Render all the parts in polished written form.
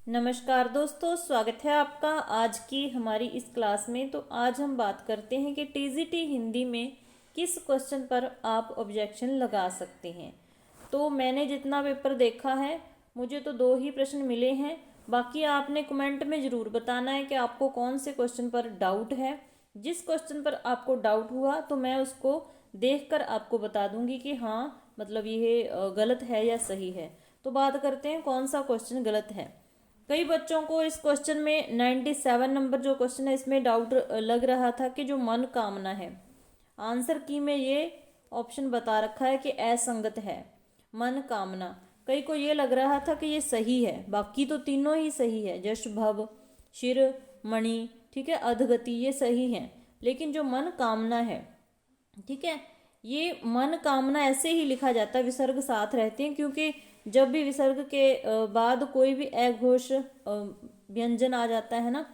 नमस्कार दोस्तों, स्वागत है आपका आज की हमारी इस क्लास में। तो आज हम बात करते हैं कि टीजीटी हिंदी में किस क्वेश्चन पर आप ऑब्जेक्शन लगा सकते हैं। तो मैंने जितना पेपर देखा है, मुझे तो 2 ही प्रश्न मिले हैं। बाकी आपने कमेंट में ज़रूर बताना है कि आपको कौन से क्वेश्चन पर डाउट है। जिस क्वेश्चन पर आपको डाउट हुआ तो मैं उसको देखकर आपको बता दूंगी कि हाँ, मतलब ये गलत है या सही है। तो बात करते हैं कौन सा क्वेश्चन गलत है। कई बच्चों को इस क्वेश्चन में 97 नंबर जो क्वेश्चन है इसमें डाउट लग रहा था कि जो मन कामना है, आंसर की में ये ऑप्शन बता रखा है कि असंगत है मन कामना। कई को ये लग रहा था कि ये सही है, बाकी तो तीनों ही सही है, जश भव, शिर, मणि, ठीक है, अधगति, ये सही है। लेकिन जो मन कामना है, ठीक है, ये मन कामना ऐसे ही लिखा जाता है, विसर्ग साथ रहते हैं, क्योंकि जब भी विसर्ग के बाद कोई भी अघोष व्यंजन आ जाता है ना,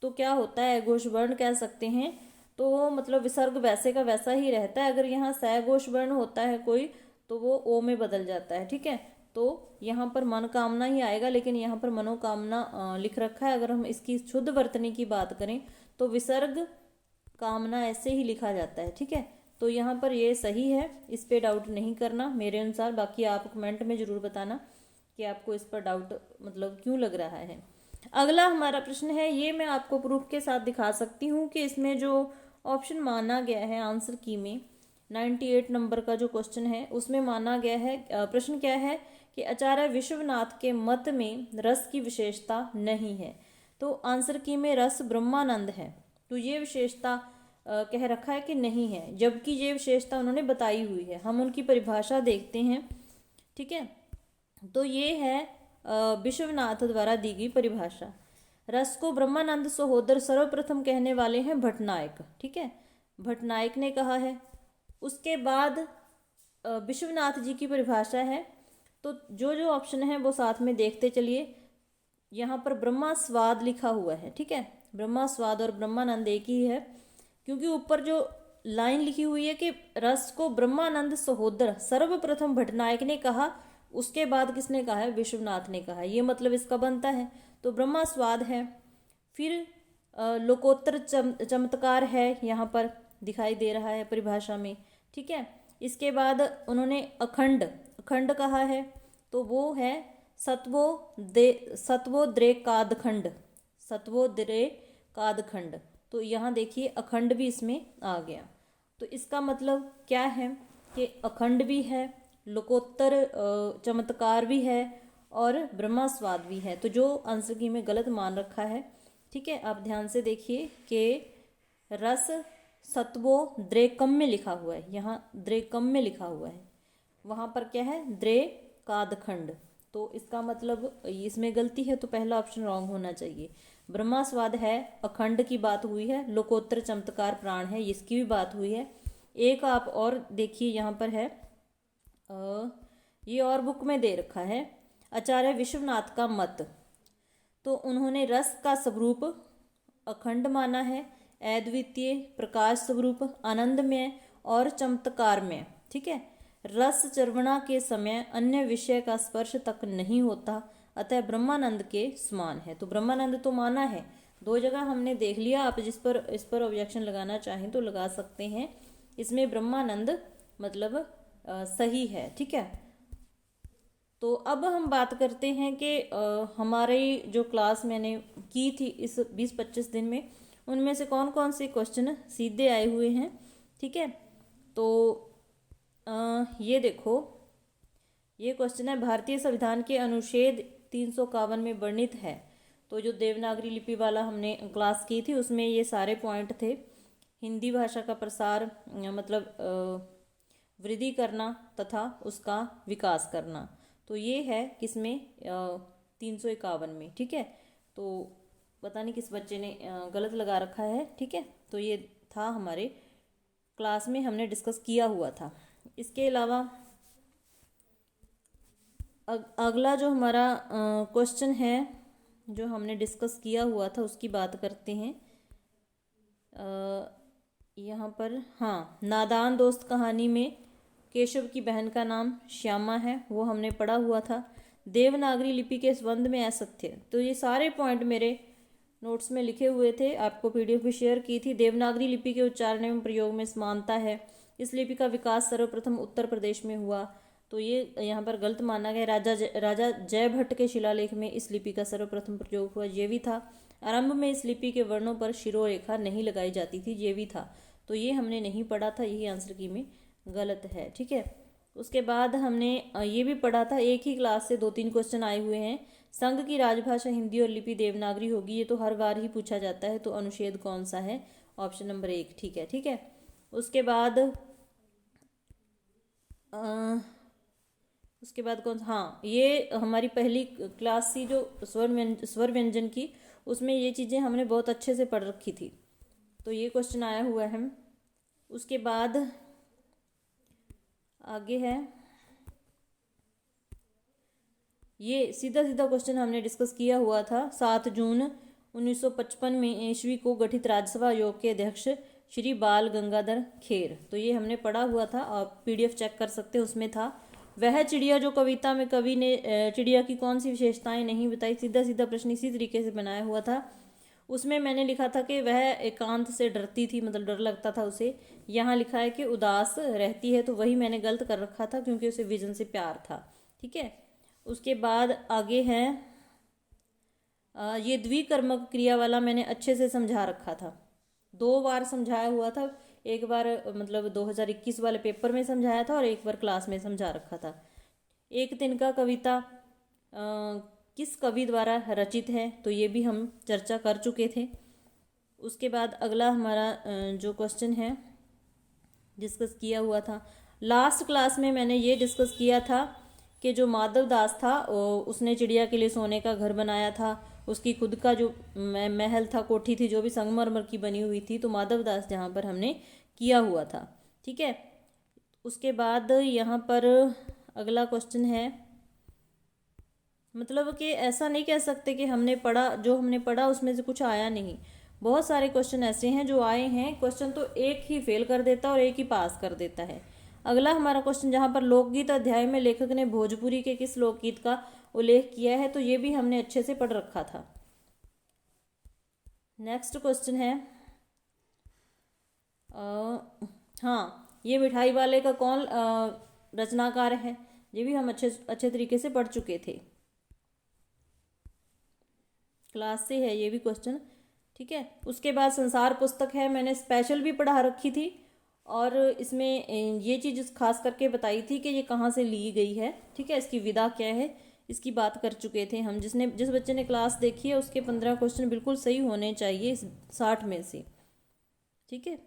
तो क्या होता है, अघोष वर्ण कह सकते हैं, तो वो मतलब विसर्ग वैसे का वैसा ही रहता है। अगर यहाँ सघोष वर्ण होता है कोई, तो वो ओ में बदल जाता है, ठीक है। तो यहाँ पर मन कामना ही आएगा, लेकिन यहाँ पर मनोकामना लिख रखा है। अगर हम इसकी शुद्ध वर्तनी की बात करें तो विसर्ग कामना ऐसे ही लिखा जाता है, ठीक है। तो यहाँ पर ये सही है, इस पे डाउट नहीं करना मेरे अनुसार। बाकी आप कमेंट में ज़रूर बताना कि आपको इस पर डाउट मतलब क्यों लग रहा है। अगला हमारा प्रश्न है, ये मैं आपको प्रूफ के साथ दिखा सकती हूँ कि इसमें जो ऑप्शन माना गया है आंसर की में 98 नंबर का जो क्वेश्चन है उसमें माना गया है, प्रश्न क्या है कि आचार्य विश्वनाथ के मत में रस की विशेषता नहीं है। तो आंसर की में रस ब्रह्मानंद है, तो ये विशेषता कह रखा है कि नहीं है, जबकि ये विशेषता उन्होंने बताई हुई है। हम उनकी परिभाषा देखते हैं, ठीक है। तो ये है विश्वनाथ द्वारा दी गई परिभाषा। रस को ब्रह्मानंद सहोदर सर्वप्रथम कहने वाले हैं भट्टनायक, ठीक है, भट्टनायक ने कहा है। उसके बाद विश्वनाथ जी की परिभाषा है। तो जो जो ऑप्शन है वो साथ में देखते चलिए। यहाँ पर ब्रह्मा स्वाद लिखा हुआ है, ठीक है, ब्रह्मा स्वाद और ब्रह्मानंद एक ही है, क्योंकि ऊपर जो लाइन लिखी हुई है कि रस को ब्रह्मानंद सहोदर सर्वप्रथम भट्टनायक ने कहा, उसके बाद किसने कहा है, विश्वनाथ ने कहा है, ये मतलब इसका बनता है। तो ब्रह्मा स्वाद है, फिर लोकोत्तर चमत्कार है, यहाँ पर दिखाई दे रहा है परिभाषा में, ठीक है। इसके बाद उन्होंने अखंड अखंड कहा है, तो वो है सत्वोद्रेकादखंड, सत्वोद्रेकादखंड। तो यहाँ देखिए अखंड भी इसमें आ गया। तो इसका मतलब क्या है कि अखंड भी है, लोकोत्तर चमत्कार भी है और ब्रह्मास्वाद भी है। तो जो आंसर की में गलत मान रखा है, ठीक है, आप ध्यान से देखिए कि रस सत्वो द्रेकम में लिखा हुआ है, यहाँ द्रेकम में लिखा हुआ है, वहाँ पर क्या है, द्रे कादखंड। तो इसका मतलब इसमें गलती है, तो पहला ऑप्शन रॉन्ग होना चाहिए। ब्रह्मास्वाद है, अखंड की बात हुई है, लोकोत्तर चमत्कार प्राण है, इसकी भी बात हुई है। एक आप और देखिए, यहाँ पर है ये और बुक में दे रखा है, आचार्य विश्वनाथ का मत। तो उन्होंने रस का स्वरूप अखंड माना है, अद्वितीय, प्रकाश स्वरूप, आनंदमय और चमत्कारमय, ठीक है। रस चर्वणा के समय अन्य विषय का स्पर्श तक नहीं होता, अतः ब्रह्मानंद के समान है। तो ब्रह्मानंद तो माना है, 2 जगह हमने देख लिया। आप इस पर ऑब्जेक्शन लगाना चाहें तो लगा सकते हैं। इसमें ब्रह्मानंद मतलब सही है, ठीक है। तो अब हम बात करते हैं कि हमारी जो क्लास मैंने की थी इस 20-25 दिन में, उनमें से कौन कौन से क्वेश्चन सीधे आए हुए हैं, ठीक है। तो ये देखो, ये क्वेश्चन है, भारतीय संविधान के अनुच्छेद 351 में वर्णित है। तो जो देवनागरी लिपि वाला हमने क्लास की थी उसमें ये सारे पॉइंट थे। हिंदी भाषा का प्रसार मतलब वृद्धि करना तथा उसका विकास करना, तो ये है किसमें, 351 में, ठीक है। तो पता नहीं किस बच्चे ने गलत लगा रखा है, ठीक है। तो ये था हमारे क्लास में हमने डिस्कस किया हुआ था। इसके अलावा अगला जो हमारा क्वेश्चन है जो हमने डिस्कस किया हुआ था उसकी बात करते हैं। यहाँ पर हाँ, नादान दोस्त कहानी में केशव की बहन का नाम श्यामा है, वो हमने पढ़ा हुआ था। देवनागरी लिपि के संबंध में असत्य। तो ये सारे पॉइंट मेरे नोट्स में लिखे हुए थे, आपको पीडीएफ भी शेयर की थी। देवनागरी लिपि के उच्चारण एवं प्रयोग में समानता है। इस लिपि का विकास सर्वप्रथम उत्तर प्रदेश में हुआ, तो ये यहाँ पर गलत माना गया। राजा जयभट्ट के शिलालेख में इस लिपि का सर्वप्रथम प्रयोग हुआ, ये भी था। आरंभ में इस लिपि के वर्णों पर शिरोरेखा नहीं लगाई जाती थी, ये भी था। तो ये हमने नहीं पढ़ा था, यही आंसर की में गलत है। ठीक है, उसके बाद हमने ये भी पढ़ा था, एक ही क्लास से 2-3 क्वेश्चन आए हुए हैं। संघ की राजभाषा हिंदी और लिपि देवनागरी होगी, ये तो हर बार ही पूछा जाता है। तो अनुच्छेद कौन सा है? Option number 1। ठीक है, ठीक है। उसके बाद कौन, हाँ, ये हमारी पहली क्लास थी जो स्वर व्यंजन की, उसमें ये चीज़ें हमने बहुत अच्छे से पढ़ रखी थी। तो ये क्वेश्चन आया हुआ है। उसके बाद आगे है, ये सीधा सीधा क्वेश्चन हमने डिस्कस किया हुआ था। 7 जून 1955 में ईस्वी को गठित राज्यसभा आयोग के अध्यक्ष श्री बाल गंगाधर खेर, तो ये हमने पढ़ा हुआ था, आप पीडीएफ चेक कर सकते हैं, उसमें था। वह चिड़िया जो कविता में कवि ने चिड़िया की कौन सी विशेषताएं नहीं बताई, सीधा सीधा प्रश्न इसी तरीके से बनाया हुआ था। उसमें मैंने लिखा था कि वह एकांत से डरती थी, मतलब डर लगता था उसे। यहाँ लिखा है कि उदास रहती है, तो वही मैंने गलत कर रखा था क्योंकि उसे विजन से प्यार था। ठीक है, उसके बाद आगे है, ये द्विकर्मक क्रिया वाला मैंने अच्छे से समझा रखा था, 2 बार समझाया हुआ था। एक बार मतलब 2021 वाले पेपर में समझाया था और एक बार क्लास में समझा रखा था। एक तिनका कविता किस कवि द्वारा रचित है, तो ये भी हम चर्चा कर चुके थे। उसके बाद अगला हमारा जो क्वेश्चन है डिस्कस किया हुआ था लास्ट क्लास में, मैंने ये डिस्कस किया था कि जो माधव दास था उसने चिड़िया के लिए सोने का घर बनाया था। उसकी खुद का जो महल था, कोठी थी, जो भी संगमरमर की बनी हुई थी, तो माधव दास जहाँ पर हमने किया हुआ था। ठीक है, उसके बाद यहाँ पर अगला क्वेश्चन है, मतलब कि ऐसा नहीं कह सकते कि हमने पढ़ा, जो हमने पढ़ा उसमें से कुछ आया नहीं। बहुत सारे क्वेश्चन ऐसे हैं जो आए हैं, क्वेश्चन तो एक ही फेल कर देता है और एक ही पास कर देता है। अगला हमारा क्वेश्चन जहाँ पर लोकगीत अध्याय में लेखक ने भोजपुरी के किस लोकगीत का उल्लेख किया है, तो ये भी हमने अच्छे से पढ़ रखा था। नेक्स्ट क्वेश्चन है, हाँ, ये मिठाई वाले का कौन रचनाकार है, ये भी हम अच्छे तरीके से पढ़ चुके थे, क्लास से है ये भी क्वेश्चन। ठीक है, उसके बाद संसार पुस्तक है, मैंने स्पेशल भी पढ़ा रखी थी और इसमें ये चीज़ खास करके बताई थी कि ये कहाँ से ली गई है। ठीक है, इसकी विधा क्या है, इसकी बात कर चुके थे हम। जिस बच्चे ने क्लास देखी है उसके 15 क्वेश्चन बिल्कुल सही होने चाहिए इस 60 में से। ठीक है,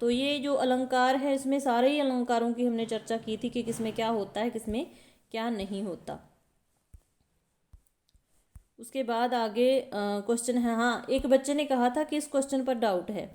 तो ये जो अलंकार है इसमें सारे ही अलंकारों की हमने चर्चा की थी कि किसमें क्या होता है, किसमें क्या नहीं होता। उसके बाद आगे क्वेश्चन है, हाँ, एक बच्चे ने कहा था कि इस क्वेश्चन पर डाउट है,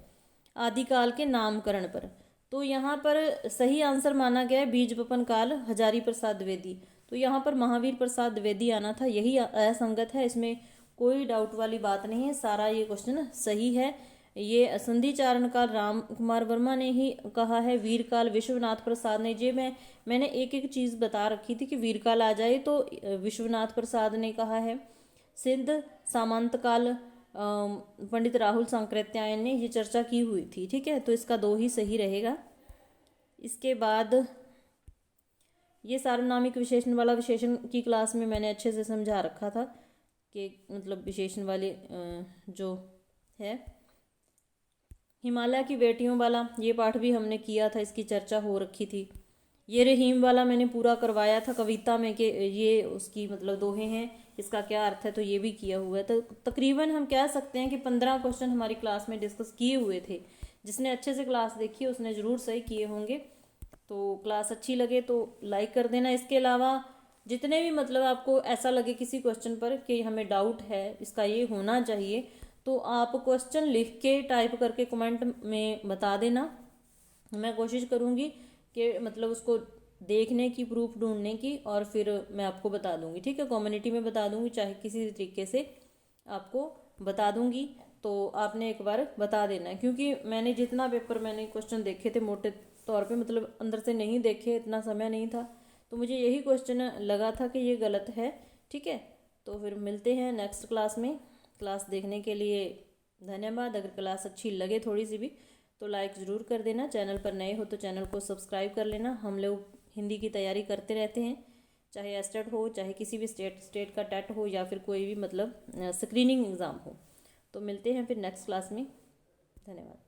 आदिकाल के नामकरण पर। तो यहाँ पर सही आंसर माना गया है बीज बपन काल हजारी प्रसाद द्विवेदी, तो यहाँ पर महावीर प्रसाद द्विवेदी आना था, यही असंगत है, इसमें कोई डाउट वाली बात नहीं है, सारा ये क्वेश्चन सही है। ये संधि चारण काल राम कुमार वर्मा ने ही कहा है, वीर काल विश्वनाथ प्रसाद ने। जे मैंने एक एक चीज़ बता रखी थी कि वीर काल आ जाए तो विश्वनाथ प्रसाद ने कहा है। सिंध सामंत काल पंडित राहुल सांकृत्यायन ने ये चर्चा की हुई थी। ठीक है, तो इसका 2 ही सही रहेगा। इसके बाद ये सार्वनामिक विशेषण वाला, विशेषण की क्लास में मैंने अच्छे से समझा रखा था कि मतलब विशेषण वाले जो है, हिमालय की बेटियों वाला ये पाठ भी हमने किया था, इसकी चर्चा हो रखी थी। ये रहीम वाला मैंने पूरा करवाया था कविता में कि ये उसकी मतलब दोहे हैं, इसका क्या अर्थ है, तो ये भी किया हुआ है। तो तकरीबन हम कह सकते हैं कि 15 क्वेश्चन हमारी क्लास में डिस्कस किए हुए थे। जिसने अच्छे से क्लास देखी है उसने ज़रूर सही किए होंगे। तो क्लास अच्छी लगे तो लाइक कर देना। इसके अलावा जितने भी मतलब आपको ऐसा लगे किसी क्वेश्चन पर कि हमें डाउट है, इसका ये होना चाहिए, तो आप क्वेश्चन लिख के टाइप करके कमेंट में बता देना। मैं कोशिश करूँगी कि मतलब उसको देखने की, प्रूफ ढूंढने की, और फिर मैं आपको बता दूंगी। ठीक है, कम्युनिटी में बता दूंगी, चाहे किसी तरीके से आपको बता दूंगी। तो आपने एक बार बता देना है, क्योंकि मैंने जितना पेपर मैंने क्वेश्चन देखे थे मोटे तौर पे, मतलब अंदर से नहीं देखे, इतना समय नहीं था, तो मुझे यही क्वेश्चन लगा था कि ये गलत है, ठीक है, तो फिर मिलते हैं नेक्स्ट क्लास में। क्लास देखने के लिए धन्यवाद। अगर क्लास अच्छी लगे थोड़ी सी भी तो लाइक ज़रूर कर देना। चैनल पर नए हो तो चैनल को सब्सक्राइब कर लेना। हम लोग हिंदी की तैयारी करते रहते हैं, चाहे एस्टेट हो, चाहे किसी भी स्टेट का टेट हो, या फिर कोई भी मतलब स्क्रीनिंग एग्ज़ाम हो। तो मिलते हैं फिर नेक्स्ट क्लास में। धन्यवाद।